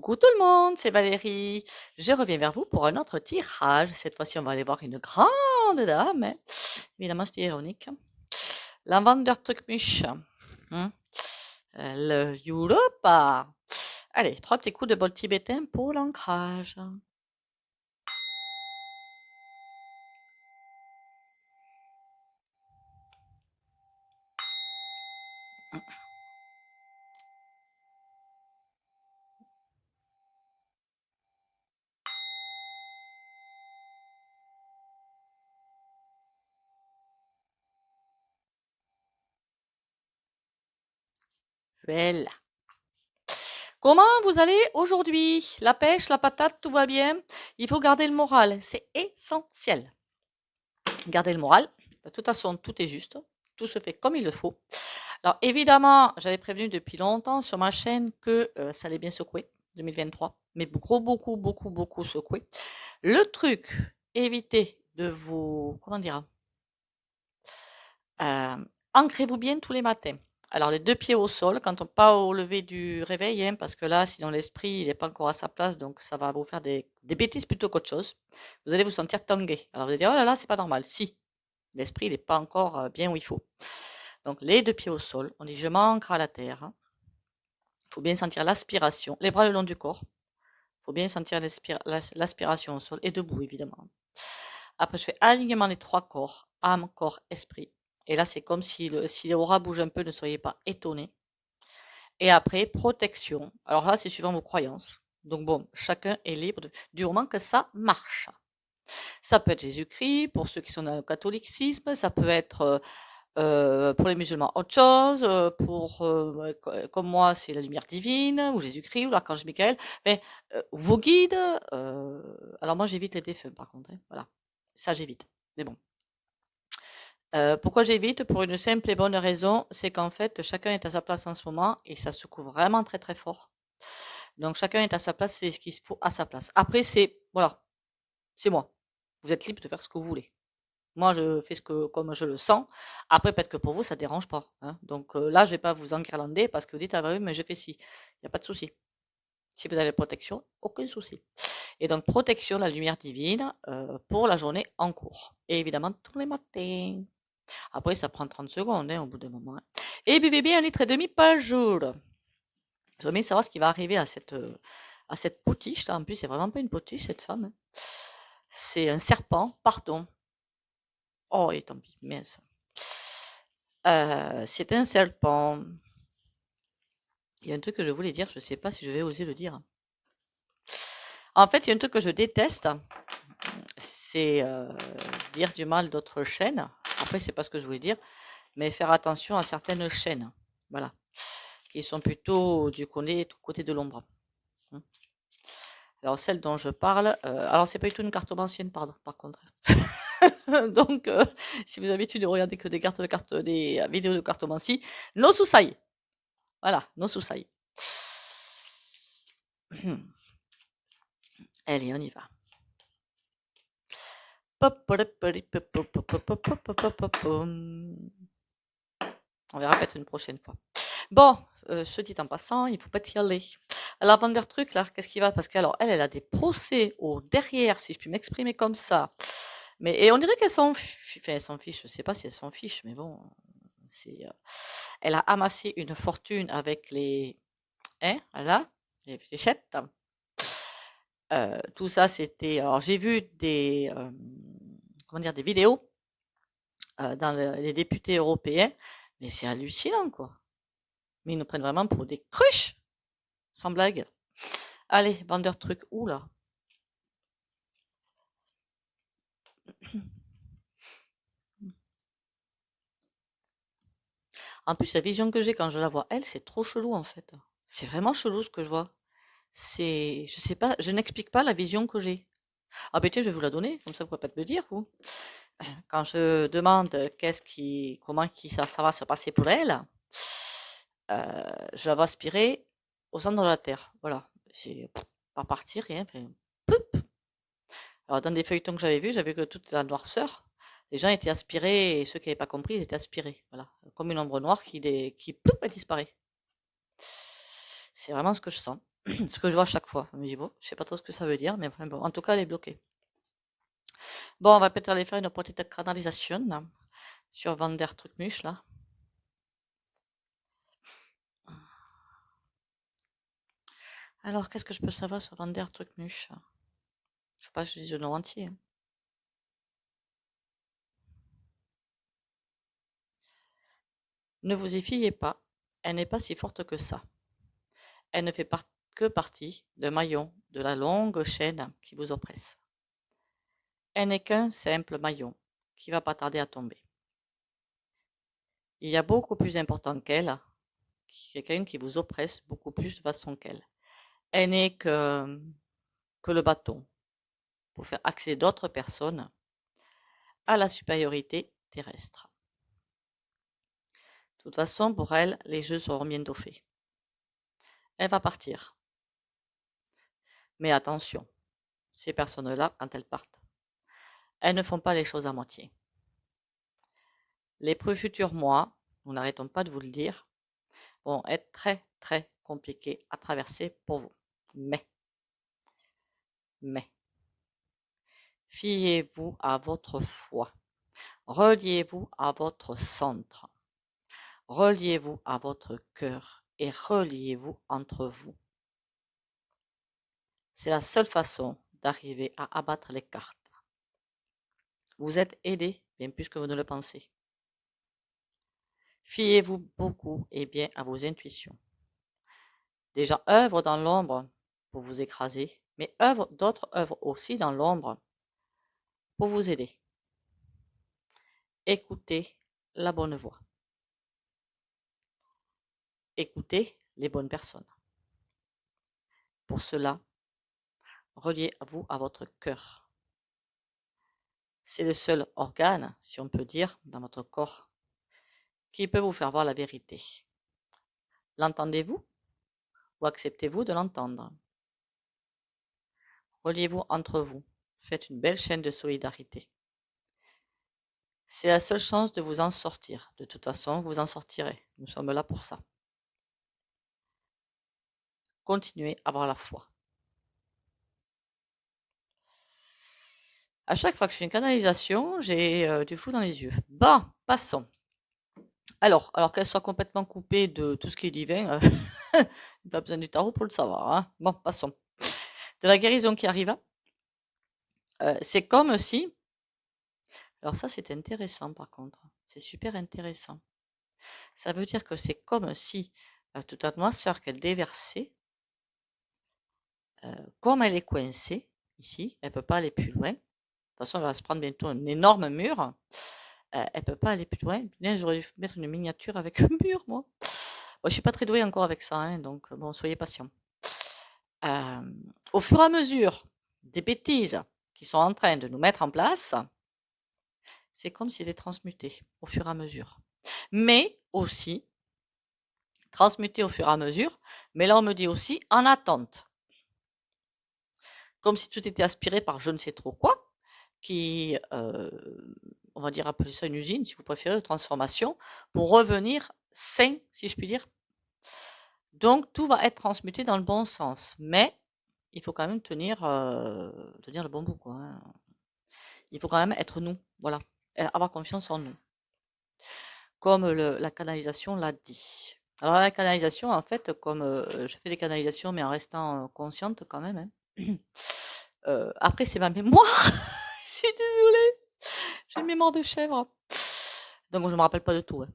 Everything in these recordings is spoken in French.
Coucou tout le monde, c'est Valérie. Je reviens vers vous pour un autre tirage. Cette fois-ci, on va aller voir une grande dame, hein. Évidemment, c'était ironique. La Vandertruckmuche. Hein. Le Europa. Allez, 3 petits coups de bol tibétain pour l'ancrage. Voilà. Comment vous allez aujourd'hui? La pêche, la patate, tout va bien? Il faut garder le moral, c'est essentiel. Garder le moral. De toute façon, tout est juste. Tout se fait comme il le faut. Alors évidemment, j'avais prévenu depuis longtemps sur ma chaîne que ça allait bien secouer 2023, mais beaucoup secouer. Le truc, évitez de vous, comment dire, ancrez-vous bien tous les matins. Alors les 2 pieds au sol, quand on pas au lever du réveil, hein, parce que là, sinon l'esprit il n'est pas encore à sa place, donc ça va vous faire des bêtises plutôt qu'autre chose. Vous allez vous sentir tangué. Alors vous allez dire, oh là là, c'est pas normal. Si, l'esprit il n'est pas encore bien où il faut. Donc les 2 pieds au sol, on dit je m'ancre à la terre. Hein. Il faut bien sentir l'aspiration, les bras le long du corps. Il faut bien sentir l'aspiration au sol et debout évidemment. Après je fais alignement des 3 corps, âme, corps, esprit. Et là c'est comme si les auras bougent un peu, ne soyez pas étonnés. Et après protection. Alors là c'est suivant vos croyances. Donc bon, chacun est libre du moment que ça marche. Ça peut être Jésus-Christ, pour ceux qui sont dans le catholicisme, ça peut être pour les musulmans, autre chose. Comme moi, c'est la lumière divine, ou Jésus-Christ, ou l'archange Michael. Mais vos guides, alors moi j'évite les défunts par contre. Hein, voilà, ça j'évite. Mais bon. Pourquoi j'évite? Pour une simple et bonne raison, c'est qu'en fait, chacun est à sa place en ce moment et ça secoue vraiment très fort. Donc chacun est à sa place, fait ce qu'il faut à sa place. Après, voilà, c'est moi. Vous êtes libre de faire ce que vous voulez. Moi, je fais comme je le sens. Après, peut-être que pour vous, ça ne dérange pas. Hein. Donc là, je ne vais pas vous enguirlander parce que vous dites, ah bah oui, mais je fais ci. Il n'y a pas de souci. Si vous avez la protection, aucun souci. Et donc, protection, la lumière divine, pour la journée en cours. Et évidemment, tous les matins. Après, ça prend 30 secondes, hein, au bout d'un moment. Hein. Et buvez bien 1,5 litre par jour. Je veux bien savoir ce qui va arriver à cette potiche. Là. En plus, c'est vraiment pas une potiche, cette femme. Hein. C'est un serpent, pardon. Oh, et tant pis, mince. C'est un serpent. Il y a un truc que je voulais dire, je ne sais pas si je vais oser le dire. En fait, il y a un truc que je déteste, c'est dire du mal d'autres chaînes. Après, c'est pas ce que je voulais dire, mais faire attention à certaines chaînes, voilà, qui sont plutôt du côté de l'ombre. Alors, celle dont je parle, alors c'est pas du tout une cartomancienne, pardon, par contre. Donc, si vous avez l'habitude de regarder que des vidéos de cartomancie, no susai. Voilà, no susai. Allez, on y va. On verra peut-être une prochaine fois. Bon, ce dit en passant, il faut pas y aller. Alors, Vandertruck, là, qu'est-ce qui va? Parce qu'alors, elle a des procès au derrière, si je puis m'exprimer comme ça. Et on dirait qu'elle s'en fiche. Enfin, elle s'en fiche, je sais pas si elle s'en fiche, mais bon, elle a amassé une fortune avec les, hein, voilà, les fléchettes. Tout ça, c'était, alors j'ai vu des vidéos dans les députés européens, mais c'est hallucinant, quoi. Mais ils nous prennent vraiment pour des cruches, sans blague. Allez, vendeur truc, oula. En plus, la vision que j'ai quand je la vois, elle, c'est trop chelou, en fait. C'est vraiment chelou ce que je vois. Je sais pas, je n'explique pas la vision que j'ai. Ah ben tiens, je vais vous la donner, comme ça vous pouvez pas me dire, vous. Quand je demande ça va se passer pour elle, je la vois aspirer au centre de la Terre. Voilà. C'est pas partir, rien. Poup. Alors, dans des feuilletons que j'avais vus, j'avais que toute la noirceur. Les gens étaient aspirés, et ceux qui n'avaient pas compris, ils étaient aspirés. Voilà. Comme une ombre noire qui poup, elle disparaît. C'est vraiment ce que je sens. Ce que je vois à chaque fois. Je me dis, bon, je sais pas trop ce que ça veut dire, mais enfin, bon, en tout cas, elle est bloquée. Bon, on va peut-être aller faire une petite canalisation là, sur Vandertruckmuche, là. Alors, qu'est-ce que je peux savoir sur Vandertruckmuche? Je sais pas, je dis le nom entier, hein. Ne vous y fiez pas, elle n'est pas si forte que ça. Elle ne fait que partie de maillon de la longue chaîne qui vous oppresse. Elle n'est qu'un simple maillon qui va pas tarder à tomber. Il y a beaucoup plus important qu'elle, quelqu'un qui vous oppresse beaucoup plus de façon qu'elle. Elle n'est que le bâton pour faire accéder d'autres personnes à la supériorité terrestre. De toute façon, pour elle, les jeux seront bientôt faits. Elle va partir. Mais attention, ces personnes-là, quand elles partent, elles ne font pas les choses à moitié. Les plus futurs mois, nous n'arrêtons pas de vous le dire, vont être très très compliqués à traverser pour vous. Mais, fiez-vous à votre foi. Reliez-vous à votre centre. Reliez-vous à votre cœur et reliez-vous entre vous. C'est la seule façon d'arriver à abattre les cartes. Vous êtes aidé bien plus que vous ne le pensez. Fiez-vous beaucoup et bien à vos intuitions. Des gens œuvrent dans l'ombre pour vous écraser, mais d'autres œuvrent aussi dans l'ombre pour vous aider. Écoutez la bonne voix. Écoutez les bonnes personnes. Pour cela, reliez-vous à votre cœur. C'est le seul organe, si on peut dire, dans votre corps, qui peut vous faire voir la vérité. L'entendez-vous ou acceptez-vous de l'entendre? Reliez-vous entre vous. Faites une belle chaîne de solidarité. C'est la seule chance de vous en sortir. De toute façon, vous en sortirez. Nous sommes là pour ça. Continuez à avoir la foi. À chaque fois que je fais une canalisation, j'ai du flou dans les yeux. Bon, passons. Alors qu'elle soit complètement coupée de tout ce qui est divin, pas besoin du tarot pour le savoir, hein. Bon, passons. De la guérison qui arrive, c'est comme si... Alors ça, c'est intéressant par contre. C'est super intéressant. Ça veut dire que c'est comme si toute la noirceur qu'elle déversait, comme elle est coincée ici, elle peut pas aller plus loin. De toute façon, elle va se prendre bientôt un énorme mur. Elle peut pas aller plus loin. Bien, j'aurais dû mettre une miniature avec un mur, moi. Bon, je suis pas très douée encore avec ça, hein, donc bon, soyez patients. Au fur et à mesure des bêtises qui sont en train de nous mettre en place, c'est comme si c'était transmuté au fur et à mesure. Mais aussi, transmuté au fur et à mesure, mais là on me dit aussi en attente. Comme si tout était aspiré par je ne sais trop quoi, qui, on va dire appeler ça une usine, si vous préférez, de transformation, pour revenir sain, si je puis dire. Donc tout va être transmuté dans le bon sens, mais il faut quand même tenir le bon bout, quoi, hein. Il faut quand même être nous, voilà, et avoir confiance en nous, comme la canalisation l'a dit. Alors la canalisation, en fait, comme je fais des canalisations, mais en restant consciente quand même, hein. Après, c'est ma mémoire. Je suis désolée. J'ai une mémoire de chèvre. Donc, je me rappelle pas de tout, hein.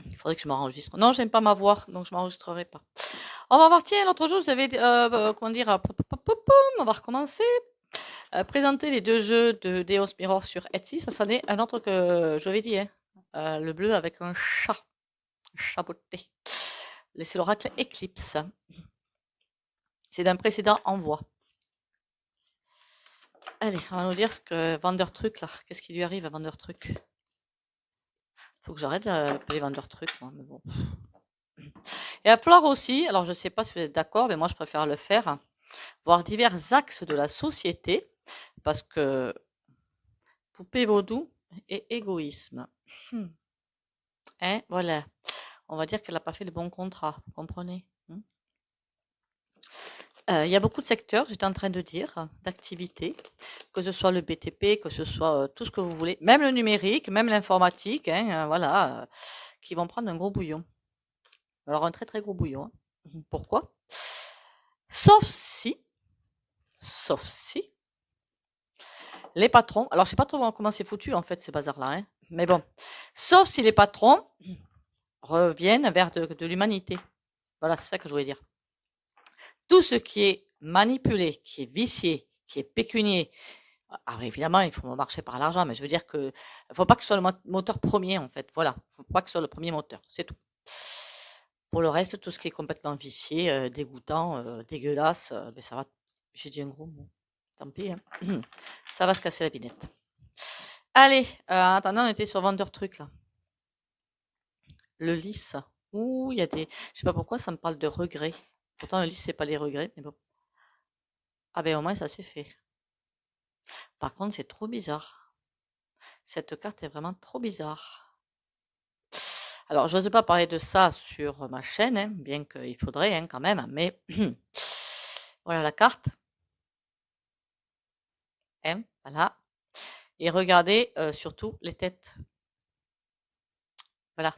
Il faudrait que je m'enregistre. Non, j'aime pas ma voix, donc je m'enregistrerai pas. On va voir, tiens, l'autre jour, vous avez, comment dire, on va recommencer. Présenter les deux jeux de Deos Mirror sur Etsy, ça n'est un autre que je l'avais dit, hein. Le bleu avec un chat. Chaboté. C'est l'oracle Eclipse. C'est d'un précédent envoi. Allez, on va nous dire ce que Vandertruc, là. Qu'est-ce qui lui arrive à Vandertruc? Faut que j'arrête d'appeler Vandertruc, moi, mais bon. Et à falloir aussi, alors je sais pas si vous êtes d'accord, mais moi je préfère le faire, voir divers axes de la société, parce que poupée vaudou et égoïsme. Hein, voilà. On va dire qu'elle n'a pas fait le bon contrat, vous comprenez? Il y a beaucoup de secteurs, j'étais en train de dire, d'activités, que ce soit le BTP, que ce soit tout ce que vous voulez, même le numérique, même l'informatique, hein, voilà, qui vont prendre un gros bouillon. Alors un très très gros bouillon. Hein. Pourquoi? Sauf si, sauf si, les patrons, alors je sais pas trop comment c'est foutu en fait ces bazars-là, hein, mais bon, sauf si les patrons reviennent vers de l'humanité. Voilà, c'est ça que je voulais dire. Tout ce qui est manipulé, qui est vicié, qui est pécunier, alors évidemment, il faut marcher par l'argent, mais je veux dire que faut pas que ce soit le moteur premier en fait. Voilà, faut pas que ce soit le premier moteur, c'est tout. Pour le reste, tout ce qui est complètement vicié, dégoûtant, dégueulasse, ben ça va. J'ai dit un gros mot. Tant pis, hein. Ça va se casser la binette. Allez, en attendant, on était sur vendeur truc là. Le lys. Ouh, il y a des. Je sais pas pourquoi ça me parle de regrets. Pourtant, le lys, c'est pas les regrets, mais bon. Ah ben au moins ça c'est fait. Par contre, c'est trop bizarre. Cette carte est vraiment trop bizarre. Alors, je n'ose pas parler de ça sur ma chaîne, hein, bien qu'il faudrait hein, quand même, mais voilà la carte. Hein, voilà. Et regardez surtout les têtes. Voilà.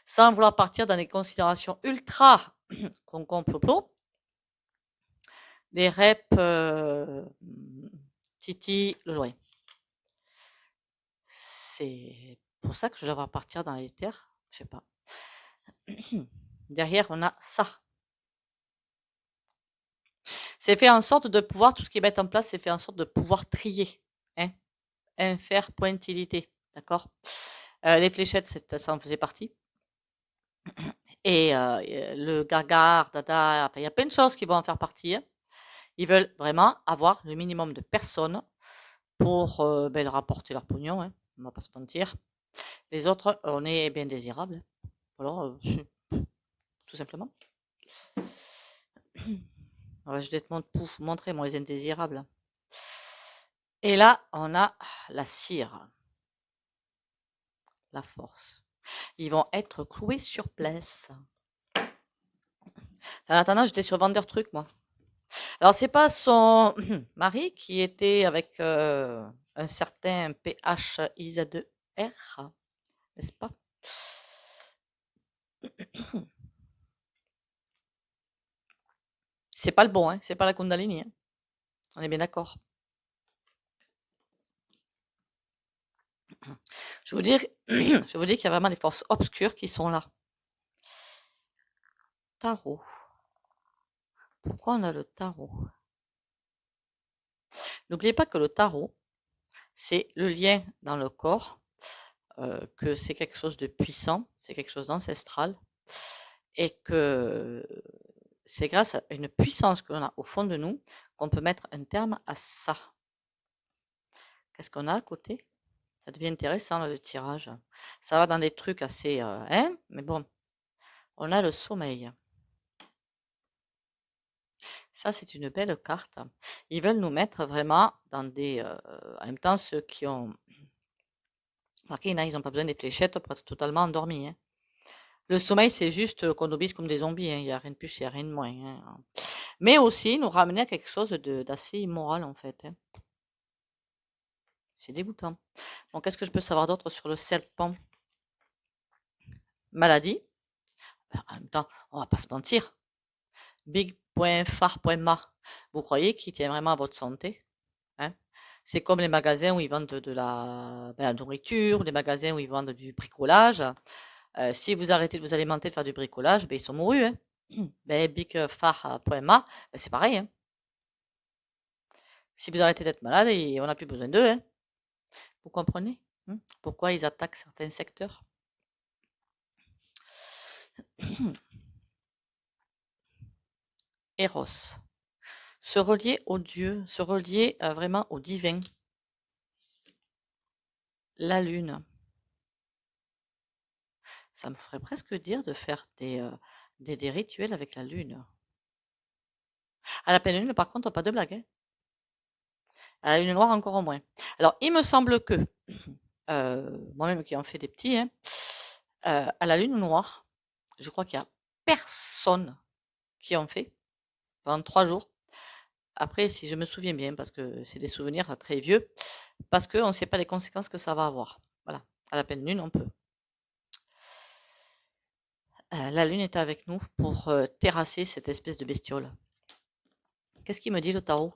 Sans vouloir partir dans des considérations ultra concomplot, des reps Titi le loin. C'est pour ça que je vais devoir partir dans les terres. Je sais pas. Derrière, on a ça. C'est fait en sorte de pouvoir, tout ce qui est mettre en place, c'est fait en sorte de pouvoir trier. Hein, infaire pointilité. D'accord. Les fléchettes, ça en faisait partie. Et le gagar, dada, enfin, il y a plein de choses qui vont en faire partie. Hein. Ils veulent vraiment avoir le minimum de personnes pour ben, leur apporter leur pognon. Hein. On va pas se mentir. Les autres, on est bien désirables. Alors, tout simplement. Alors, je vais te montrer, moi, les indésirables. Et là, on a la cire. La force. Ils vont être cloués sur place. En attendant, j'étais sur vendeur truc, moi. Alors, c'est pas son mari qui était avec un certain PHIZ2R, n'est-ce pas? C'est pas le bon, hein? C'est pas la Kundalini. Hein? On est bien d'accord. Je vous dis qu'il y a vraiment des forces obscures qui sont là. Tarot. Pourquoi on a le tarot? N'oubliez pas que le tarot, c'est le lien dans le corps, que c'est quelque chose de puissant, c'est quelque chose d'ancestral, et que c'est grâce à une puissance que l'on a au fond de nous qu'on peut mettre un terme à ça. Qu'est-ce qu'on a à côté? Ça devient intéressant là, le tirage. Ça va dans des trucs assez... hein, mais bon, on a le sommeil. Ça, c'est une belle carte. Ils veulent nous mettre vraiment dans des... en même temps, ceux qui ont... Remarquez, ils n'ont pas besoin des fléchettes pour être totalement endormis. Hein. Le sommeil, c'est juste qu'on obéisse comme des zombies. Hein. Il n'y a rien de plus, il n'y a rien de moins. Hein. Mais aussi nous ramener à quelque chose d'assez immoral, en fait. Hein. C'est dégoûtant. Bon, qu'est-ce que je peux savoir d'autre sur le serpent? Maladie. En même temps, on va pas se mentir. Big.far.ma. Vous croyez qu'il tient vraiment à votre santé? Hein? C'est comme les magasins où ils vendent de la nourriture, les magasins où ils vendent du bricolage. Si vous arrêtez de vous alimenter, de faire du bricolage, ben, ils sont mourus. Hein? Ben, bigfar.ma, ben, c'est pareil. Hein? Si vous arrêtez d'être malade, on n'a plus besoin d'eux. Hein? Vous comprenez? Pourquoi ils attaquent certains secteurs? Eros. Se relier au Dieu, se relier vraiment au divin. La lune. Ça me ferait presque dire de faire des rituels avec la lune. À la pleine lune, par contre, pas de blague. Hein. À la lune noire, encore moins. Alors, il me semble que, moi-même qui en fais des petits, hein, à la lune noire, je crois qu'il n'y a personne qui ont fait pendant 3 jours. Après, si je me souviens bien, parce que c'est des souvenirs très vieux, parce qu'on ne sait pas les conséquences que ça va avoir. Voilà. À la pleine lune, on peut. La lune est avec nous pour terrasser cette espèce de bestiole. Qu'est-ce qu'il me dit le tarot?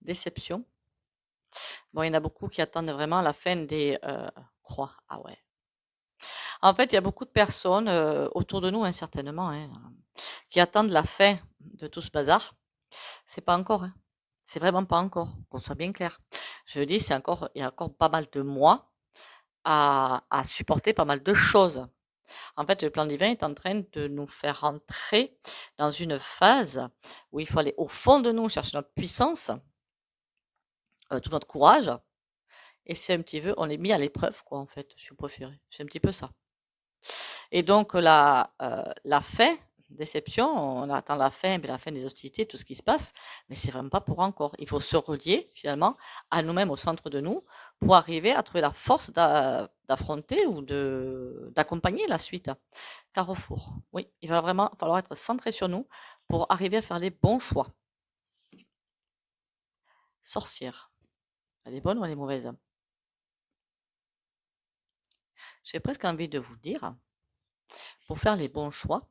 Déception. Bon, il y en a beaucoup qui attendent vraiment la fin des croix. Ah ouais. En fait, il y a beaucoup de personnes autour de nous, hein, certainement, hein, qui attendent la fin de tout ce bazar. C'est pas encore, hein. C'est vraiment pas encore, qu'on soit bien clair. Je dis, il y a encore pas mal de mois à supporter pas mal de choses. En fait, le plan divin est en train de nous faire rentrer dans une phase où il faut aller au fond de nous, chercher notre puissance, tout notre courage. Et c'est un petit peu, on est mis à l'épreuve, quoi, en fait, si vous préférez. C'est un petit peu ça. Et donc, la fin, déception, on attend la fin, puis la fin des hostilités, tout ce qui se passe, mais c'est vraiment pas pour encore. Il faut se relier, finalement, à nous-mêmes, au centre de nous, pour arriver à trouver la force d'affronter ou d'accompagner la suite. Carrefour. Oui, il va vraiment falloir être centré sur nous pour arriver à faire les bons choix. Sorcière. Elle est bonne ou elle est mauvaise? J'ai presque envie de vous dire, pour faire les bons choix,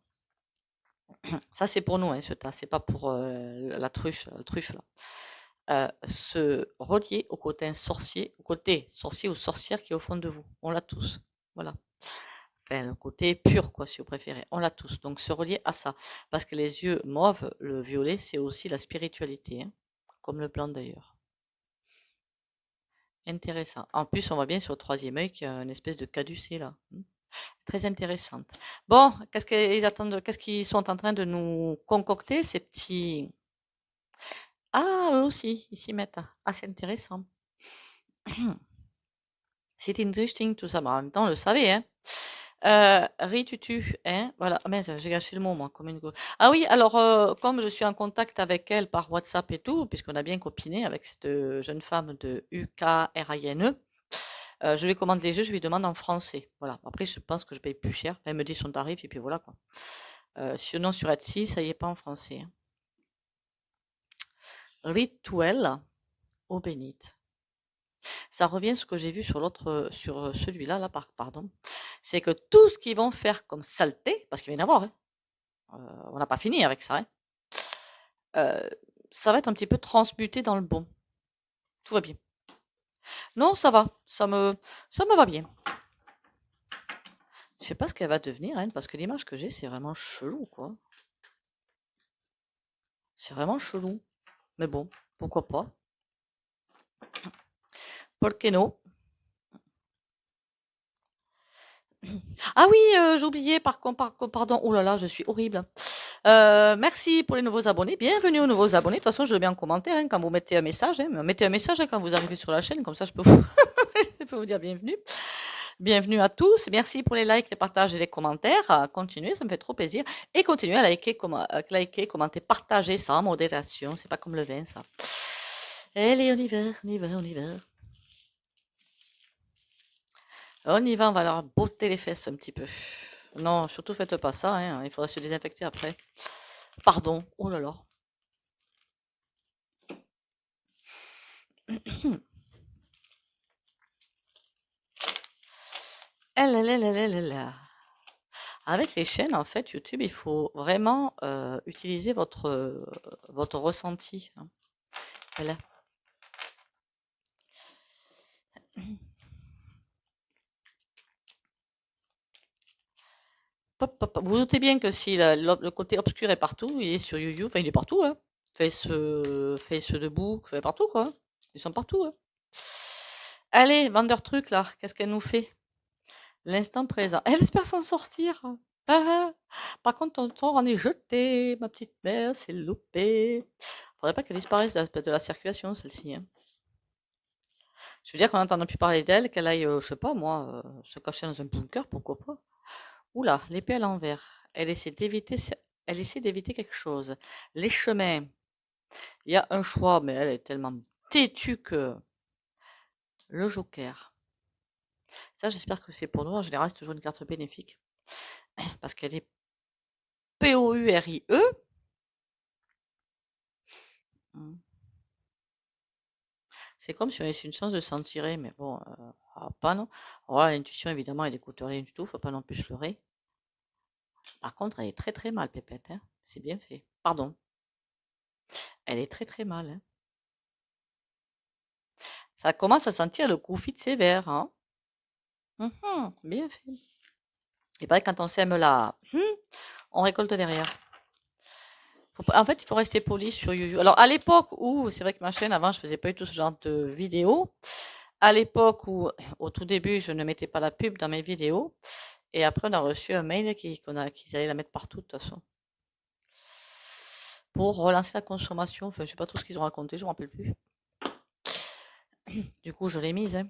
ça c'est pour nous, hein, ce tas, c'est pas pour la truffe là. Se relier au côté sorcier ou sorcière qui est au fond de vous. On l'a tous. Voilà. Enfin, le côté pur, quoi, si vous préférez. On l'a tous. Donc, se relier à ça. Parce que les yeux mauves, le violet, c'est aussi la spiritualité, hein, comme le blanc d'ailleurs. Intéressant. En plus, on voit bien sur le troisième œil qu'il y a une espèce de caducée là. Très intéressante. Bon, qu'est-ce qu'ils attendent, qu'est-ce qu'ils sont en train de nous concocter, ces petits. Ah, eux aussi, ils s'y mettent. Ah, c'est intéressant. C'est interesting tout ça, mais en même temps, on le savait, hein. Ritutu, hein, voilà. Ah mince, j'ai gâché le mot, moi, comme une Ah oui, alors, comme je suis en contact avec elle par WhatsApp et tout, puisqu'on a bien copiné avec cette jeune femme de UKRINE, je lui commande les jeux, je lui demande en français. Voilà. Après, je pense que je paye plus cher. Enfin, elle me dit son tarif et puis voilà, quoi. Sinon, sur Etsy, ça y est pas en français, hein. Rituel eau bénite. Ça revient à ce que j'ai vu sur l'autre, sur celui-là, là, pardon. C'est que tout ce qu'ils vont faire comme saleté, parce qu'il va y en avoir, hein, on n'a pas fini avec ça, hein, ça va être un petit peu transmuté dans le bon. Tout va bien. Non, ça va, ça me va bien. Je sais pas ce qu'elle va devenir, hein, parce que l'image que j'ai, c'est vraiment chelou, quoi. C'est vraiment chelou. Mais bon, pourquoi pas. Paul Keno. Ah oui, j'ai oublié, pardon. Oh là là, je suis horrible. Merci pour les nouveaux abonnés. Bienvenue aux nouveaux abonnés. De toute façon, je le mets en commentaire hein, quand vous mettez un message. Hein. Mettez un message hein, quand vous arrivez sur la chaîne, comme ça je peux vous, je peux vous dire bienvenue. Bienvenue à tous. Merci pour les likes, les partages et les commentaires. Continuez, ça me fait trop plaisir. Et continuez à liker, commenter, partager ça en modération. C'est pas comme le vin, ça. Allez, on y va, on y va, on y va. On y va, on va leur botter les fesses un petit peu. Non, surtout faites pas ça, hein, il faudra se désinfecter après. Pardon, oh là là. Avec les chaînes, en fait, YouTube, il faut vraiment utiliser votre ressenti, hein. Voilà. Pop, pop, pop. Vous doutez bien que si le côté obscur est partout, il est sur YouTube, enfin il est partout, hein. Face debout, fait partout, quoi. Ils sont partout, hein. Allez, vendeur truc, là, qu'est-ce qu'elle nous fait? L'instant présent. Elle espère s'en sortir. Ah, ah. Par contre, ton tour en est jeté, ma petite mère, c'est loupé. Faudrait pas qu'elle disparaisse de la circulation, celle-ci, hein. Je veux dire qu'on n'entend plus parler d'elle, qu'elle aille, je sais pas moi, se cacher dans un bunker, pourquoi pas. Oula, l'épée à l'envers. Elle essaie d'éviter quelque chose. Les chemins. Il y a un choix, mais elle est tellement têtue que le joker. Ça, j'espère que c'est pour nous. En général, c'est toujours une carte bénéfique. parce qu'elle est P-O-U-R-I-E. Hmm. C'est comme si on laissait une chance de s'en tirer, mais bon, pas non. Alors là, l'intuition, évidemment, elle n'écoute rien du tout, faut pas non plus se leurrer. Par contre, elle est très très mal, Pépette, hein. C'est bien fait. Pardon. Elle est très très mal, hein. Ça commence à sentir le coup fit sévère, hein. Bien fait. Et pareil, quand on sème là, on récolte derrière. En fait, il faut rester poli sur YouTube. Alors, à l'époque où, c'est vrai que ma chaîne, avant, je faisais pas du tout ce genre de vidéos. À l'époque où, au tout début, je ne mettais pas la pub dans mes vidéos. Et après, on a reçu un mail qu'ils allaient la mettre partout, de toute façon. Pour relancer la consommation. Enfin, je sais pas trop ce qu'ils ont raconté, je me rappelle plus. Du coup, je l'ai mise, hein.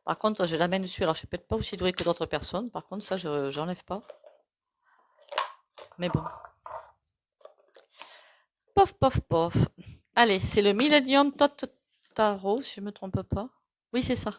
Par contre, je la mets dessus. Alors, je suis peut-être pas aussi douée que d'autres personnes. Par contre, ça, j'enlève pas. Mais bon. Pof, pof, pof. Allez, c'est le Millennium Tarot, si je me trompe pas. Oui, c'est ça.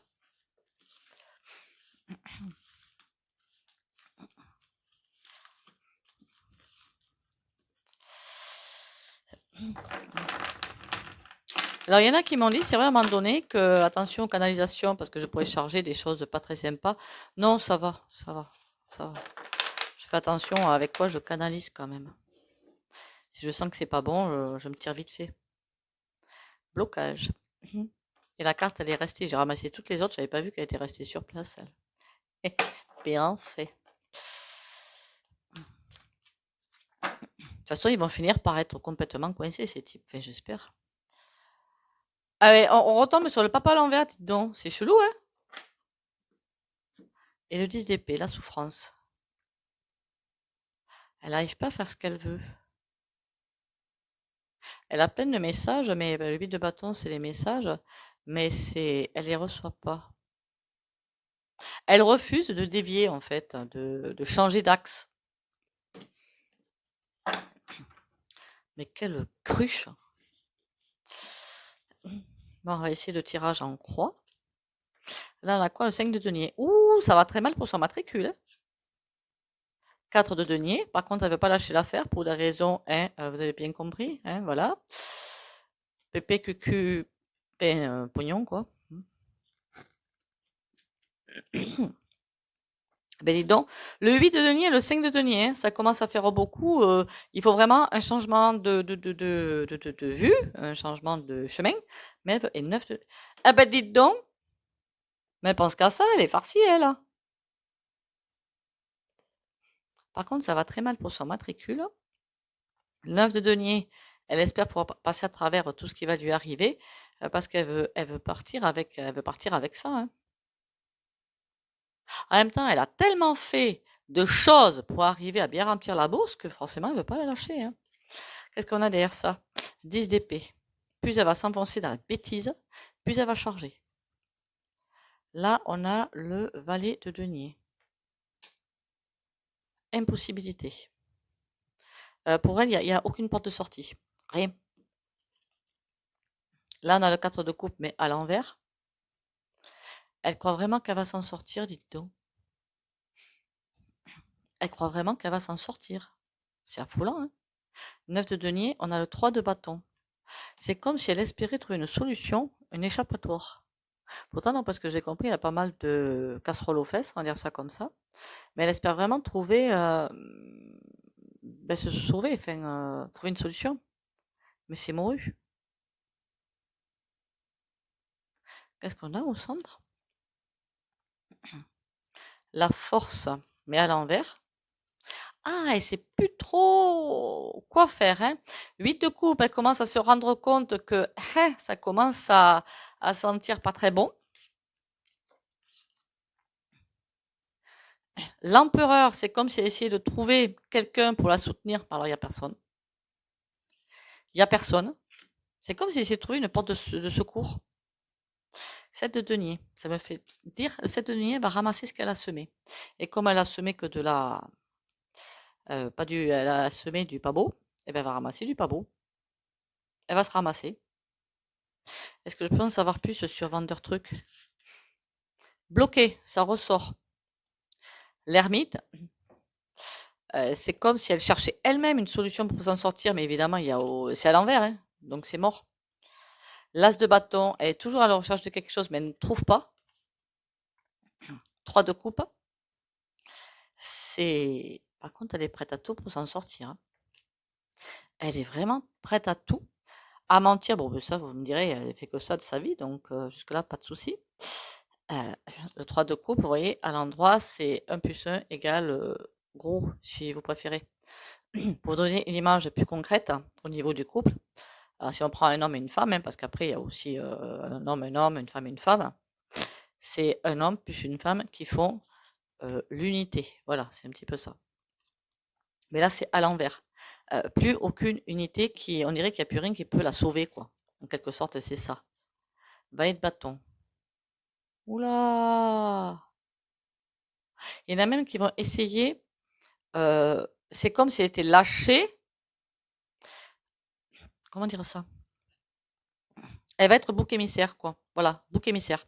Alors, il y en a qui m'ont dit, c'est vrai, à un moment donné, que, attention aux canalisations, parce que je pourrais charger des choses pas très sympas. Non, ça va, ça va, ça va. Je fais attention à avec quoi je canalise quand même. Si je sens que c'est pas bon, je me tire vite fait. Blocage. Et la carte, elle est restée. J'ai ramassé toutes les autres, j'avais pas vu qu'elle était restée sur place, elle. Bien fait. De toute façon, ils vont finir par être complètement coincés, ces types. Enfin, j'espère. Ah ouais, on retombe sur le papa à l'envers, dites donc. C'est chelou, hein? Et le 10 d'épée, la souffrance. Elle n'arrive pas à faire ce qu'elle veut. Elle a plein de messages, mais le 8 de bâton, c'est les messages, mais elle les reçoit pas. Elle refuse de dévier, en fait, de changer d'axe. Mais quelle cruche! Bon, on va essayer le tirage en croix. Là, on a quoi? Le 5 de denier. Ouh, ça va très mal pour son matricule, hein. 4 de denier. Par contre, elle veut pas lâcher l'affaire pour des raisons, hein, vous avez bien compris, hein, voilà. Pépé cucu, ben, pognon, quoi. Ben dis donc, le 8 de denier et le 5 de denier, hein, ça commence à faire beaucoup. Il faut vraiment un changement de vue, un changement de chemin. Mais et 9 de... Ah ben dites donc, mais pense qu'à ça, elle est farcie, elle, hein. Par contre, ça va très mal pour son matricule. 9 de denier, elle espère pouvoir passer à travers tout ce qui va lui arriver, parce elle veut partir avec ça, hein. En même temps, elle a tellement fait de choses pour arriver à bien remplir la bourse que forcément, elle veut pas la lâcher, hein. Qu'est-ce qu'on a derrière ça? 10 d'épée. Plus elle va s'enfoncer dans la bêtise, plus elle va charger. Là, on a le valet de denier. Impossibilité. Pour elle, il n'y a aucune porte de sortie. Rien. Là, on a le 4 de coupe, mais à l'envers. Elle croit vraiment qu'elle va s'en sortir, dites donc. Elle croit vraiment qu'elle va s'en sortir. C'est affolant, hein? 9 de denier, on a le 3 de bâton. C'est comme si elle espérait trouver une solution, une échappatoire. Pourtant, non, parce que j'ai compris, elle a pas mal de casseroles aux fesses, on va dire ça comme ça. Mais elle espère vraiment trouver, se sauver, enfin, trouver une solution. Mais c'est mordu. Qu'est-ce qu'on a au centre? La force, mais à l'envers. Ah, elle sait plus trop quoi faire, hein. 8 de coupe, elle commence à se rendre compte que hein, ça commence à sentir pas très bon. L'empereur, c'est comme si elle essayait de trouver quelqu'un pour la soutenir. Alors, il n'y a personne. Il n'y a personne. C'est comme si elle essayait de trouver une porte de secours. 7 de denier, ça me fait dire, le 7 de denier va ramasser ce qu'elle a semé. Et comme elle a semé que de la, elle a semé du pas beau, et ben elle va ramasser du pas beau. Elle va se ramasser. Est-ce que je peux en savoir plus sur Vendeur Truc? Bloqué, ça ressort. L'ermite, c'est comme si elle cherchait elle-même une solution pour s'en sortir, mais évidemment, c'est à l'envers, hein, donc c'est mort. L'as de bâton, elle est toujours à la recherche de quelque chose, mais elle ne trouve pas. 3 de coupe. Par contre, elle est prête à tout pour s'en sortir, hein. Elle est vraiment prête à tout. À mentir, bon, ben ça, vous me direz, elle fait que ça de sa vie, donc jusque-là, pas de souci. Euh, le 3 de coupe, vous voyez, à l'endroit, c'est 1 plus 1 égale gros, si vous préférez. Pour donner une image plus concrète au niveau du couple, alors si on prend un homme et une femme, hein, parce qu'après, il y a aussi un homme, une femme et une femme, c'est un homme plus une femme qui font l'unité. Voilà, c'est un petit peu ça. Mais là, c'est à l'envers. Plus aucune unité on dirait qu'il n'y a plus rien qui peut la sauver, quoi. En quelque sorte, c'est ça. Valet de bâton. Oula! Il y en a même qui vont essayer, c'est comme si elle était lâchée. Comment dire ça? Elle va être bouc émissaire, quoi. Voilà, bouc émissaire.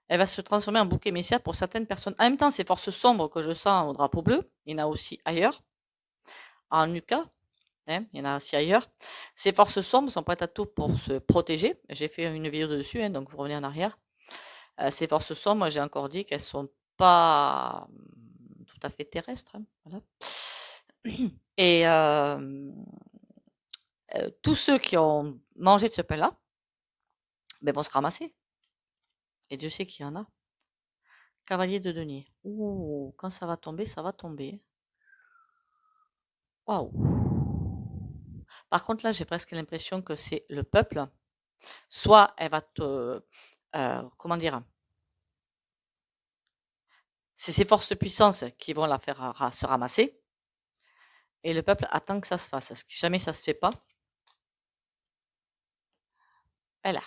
Elle va se transformer en bouc émissaire pour certaines personnes. En même temps, ces forces sombres que je sens au drapeau bleu, il y en a aussi ailleurs, en Nuka, hein, il y en a aussi ailleurs. Ces forces sombres sont prêtes à tout pour se protéger. J'ai fait une vidéo dessus, hein, donc vous revenez en arrière. Ces forces sombres, moi j'ai encore dit qu'elles sont pas tout à fait terrestres, hein, voilà. Et tous ceux qui ont mangé de ce pain-là, ben, vont se ramasser. Et Dieu sait qu'il y en a. Cavalier de denier. Ouh, quand ça va tomber, ça va tomber. Waouh. Par contre, là, j'ai presque l'impression que c'est le peuple. Soit elle va te... comment dire? C'est ces forces puissances qui vont la faire se ramasser. Et le peuple attend que ça se fasse. Si jamais ça se fait pas, elle a.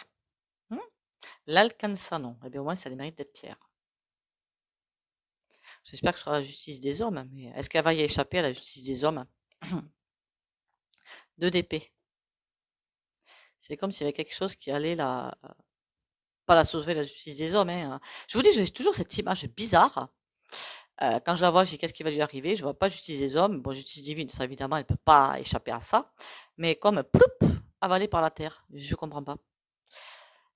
L'Alcançanon. Eh bien, au moins, ça a le mérite d'être clair. J'espère que ce sera la justice des hommes, mais est-ce qu'elle va y échapper à la justice des hommes? 2 d'épée. C'est comme s'il y avait quelque chose qui allait pas la sauver, la justice des hommes, hein. Je vous dis, j'ai toujours cette image bizarre. Quand je la vois, je dis qu'est-ce qui va lui arriver? Je vois pas justice des hommes. Bon, justice divine, ça évidemment, elle peut pas échapper à ça. Mais comme ploup, avalée par la terre. Je comprends pas.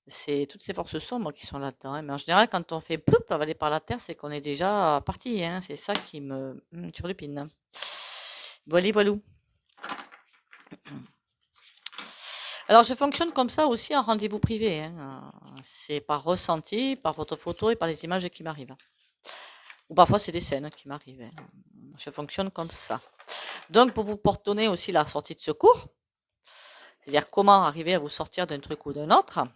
C'est toutes ces forces sombres qui sont là-dedans, hein. Mais en général, quand on fait ploup, avalé par la terre, c'est qu'on est déjà parti, hein. C'est ça qui me turlupine. Voilà, voilou. Alors, je fonctionne comme ça aussi en rendez-vous privé, hein. C'est par ressenti, par votre photo et par les images qui m'arrivent. Ou parfois, c'est des scènes qui m'arrivent, hein. Je fonctionne comme ça. Donc, pour vous donner aussi la sortie de secours, c'est-à-dire comment arriver à vous sortir d'un truc ou d'un autre.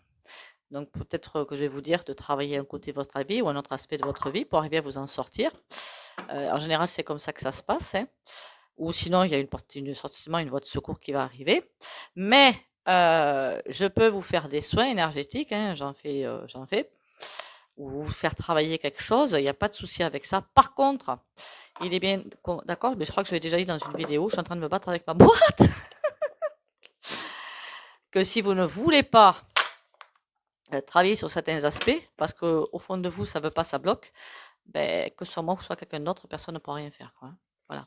Donc, peut-être que je vais vous dire de travailler un côté de votre vie ou un autre aspect de votre vie pour arriver à vous en sortir. En général, c'est comme ça que ça se passe, hein. Ou sinon, il y a forcément une voie de secours qui va arriver. Mais je peux vous faire des soins énergétiques, hein, j'en fais, ou vous faire travailler quelque chose, il n'y a pas de souci avec ça. Par contre, il est bien, d'accord, mais je crois que je l'ai déjà dit dans une vidéo, je suis en train de me battre avec ma boîte, que si vous ne voulez pas travailler sur certains aspects, parce que au fond de vous, ça veut pas, ça bloque, ben, que ce soit moi ou soit quelqu'un d'autre, personne ne pourra rien faire, quoi, hein. Voilà.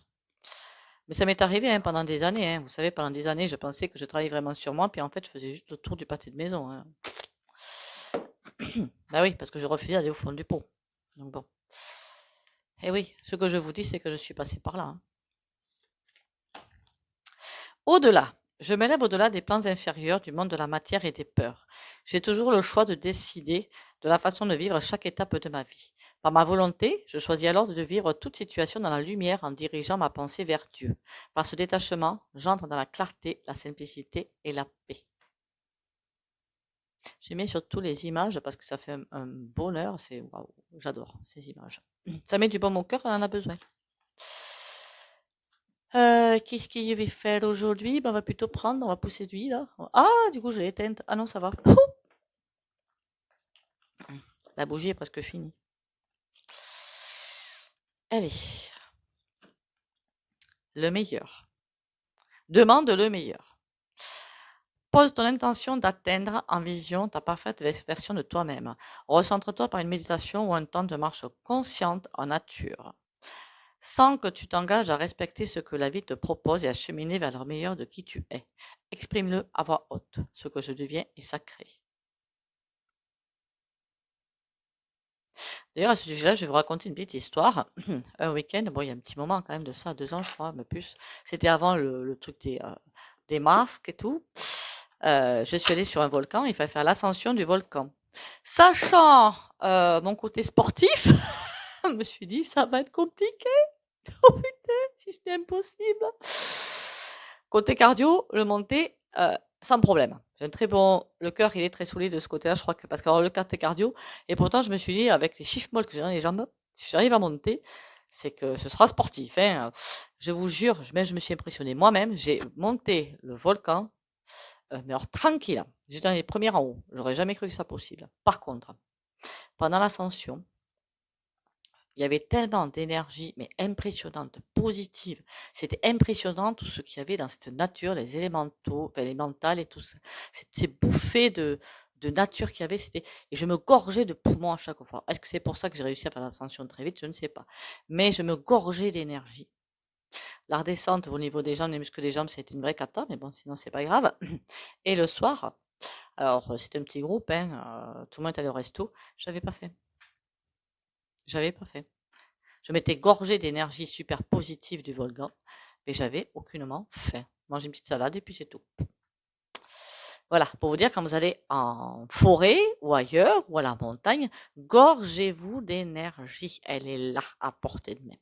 Mais ça m'est arrivé, hein, pendant des années, hein. Vous savez, pendant des années, je pensais que je travaillais vraiment sur moi, puis en fait, je faisais juste le tour du pâté de maison, hein. Bah oui, parce que je refusais d'aller au fond du pot. Donc bon. Et oui, ce que je vous dis, c'est que je suis passée par là, hein. Au-delà, je m'élève au-delà des plans inférieurs du monde de la matière et des peurs. J'ai toujours le choix de décider de la façon de vivre chaque étape de ma vie. Par ma volonté, je choisis alors de vivre toute situation dans la lumière en dirigeant ma pensée vers Dieu. Par ce détachement, j'entre dans la clarté, la simplicité et la paix. J'ai mis surtout les images parce que ça fait un bonheur. C'est waouh, j'adore ces images. Ça met du baume au cœur, on en a besoin. Qu'est-ce que je vais faire aujourd'hui? Ben, on va plutôt prendre, on va pousser de l'huile là. Ah, du coup, je l'ai éteinte. Ah non, ça va. La bougie est presque finie. Allez, le meilleur. Demande le meilleur. Pose ton intention d'atteindre en vision ta parfaite version de toi-même. Recentre-toi par une méditation ou un temps de marche consciente en nature. Sans que tu t'engages à respecter ce que la vie te propose et à cheminer vers le meilleur de qui tu es. Exprime-le à voix haute. Ce que je deviens est sacré. D'ailleurs, à ce sujet-là, je vais vous raconter une petite histoire. Un week-end, bon, il y a un petit moment quand même de ça, 2 ans, je crois, mais plus. C'était avant le truc des masques et tout. Je suis allée sur un volcan, il fallait faire l'ascension du volcan. Sachant mon côté sportif, je me suis dit, ça va être compliqué. Oh putain, si c'était impossible. Côté cardio, le monter, sans problème. J'ai un très bon, le cœur, il est très solide de ce côté-là, je crois que, parce que le côté cardio, et pourtant, je me suis dit, avec les chiffres molles que j'ai dans les jambes, si j'arrive à monter, c'est que ce sera sportif, hein. Je vous jure, je me suis impressionnée moi-même, j'ai monté le volcan, mais alors tranquille, j'étais dans les premiers en haut, j'aurais jamais cru que ça possible. Par contre, pendant l'ascension, il y avait tellement d'énergie, mais impressionnante, positive. C'était impressionnant tout ce qu'il y avait dans cette nature, les élémentaux, enfin, élémentales et tout ça. Ces bouffées de nature qu'il y avait, c'était, et je me gorgeais de poumons à chaque fois. Est-ce que c'est pour ça que j'ai réussi à faire l'ascension très vite? Je ne sais pas. Mais je me gorgeais d'énergie. La redescente au niveau des jambes, les muscles des jambes, c'était une vraie cata, mais bon, sinon c'est pas grave. Et le soir, alors c'était un petit groupe, hein, tout le monde était allé au resto, j'avais pas fait. J'avais pas fait. Je m'étais gorgée d'énergie super positive du volcan, mais j'avais aucunement faim. Manger une petite salade et puis c'est tout. Voilà, pour vous dire, quand vous allez en forêt ou ailleurs ou à la montagne, gorgez-vous d'énergie. Elle est là, à portée de main.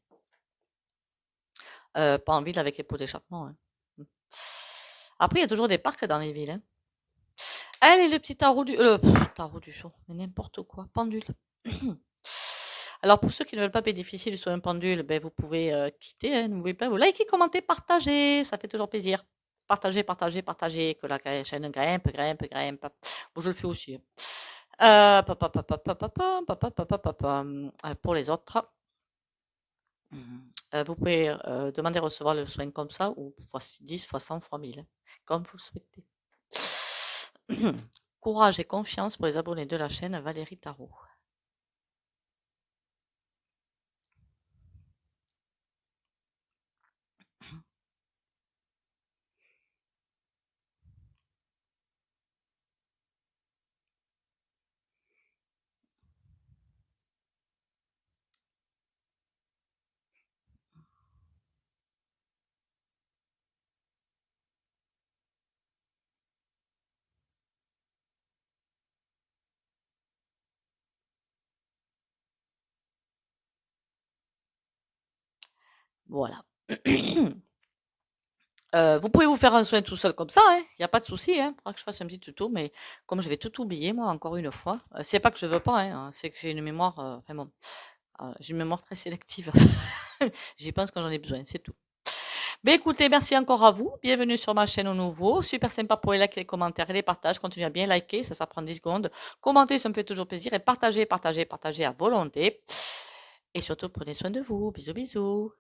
Pas en ville avec les pots d'échappement, hein. Après, il y a toujours des parcs dans les villes, hein. Allez, le petit tarot du show, mais n'importe quoi, pendule. Alors, pour ceux qui ne veulent pas bénéficier du soin pendule, ben, vous pouvez quitter, hein, n'oubliez pas, vous likez, commentez, partagez, ça fait toujours plaisir. Partagez, partagez, partagez, que la chaîne grimpe, grimpe, grimpe. Bon, je le fais aussi, hein. Pour les autres, vous pouvez demander à recevoir le soin comme ça, ou fois 10, fois 100, fois 1000, hein, comme vous le souhaitez. Courage et confiance pour les abonnés de la chaîne Valérie Tarot. Voilà. Vous pouvez vous faire un soin tout seul comme ça, hein, il y a pas de souci, hein. Faudra que je fasse un petit tuto, mais comme je vais tout oublier moi encore une fois, c'est pas que je veux pas, hein, c'est que j'ai une mémoire, enfin bon, j'ai une mémoire très sélective. J'y pense quand j'en ai besoin, c'est tout. Beh, écoutez, merci encore à vous. Bienvenue sur ma chaîne au nouveau. Super sympa pour les likes, les commentaires et les partages. Continuez à bien liker, ça prend 10 secondes. Commentez, ça me fait toujours plaisir. Et partagez, partagez, partagez à volonté. Et surtout, prenez soin de vous. Bisous, bisous.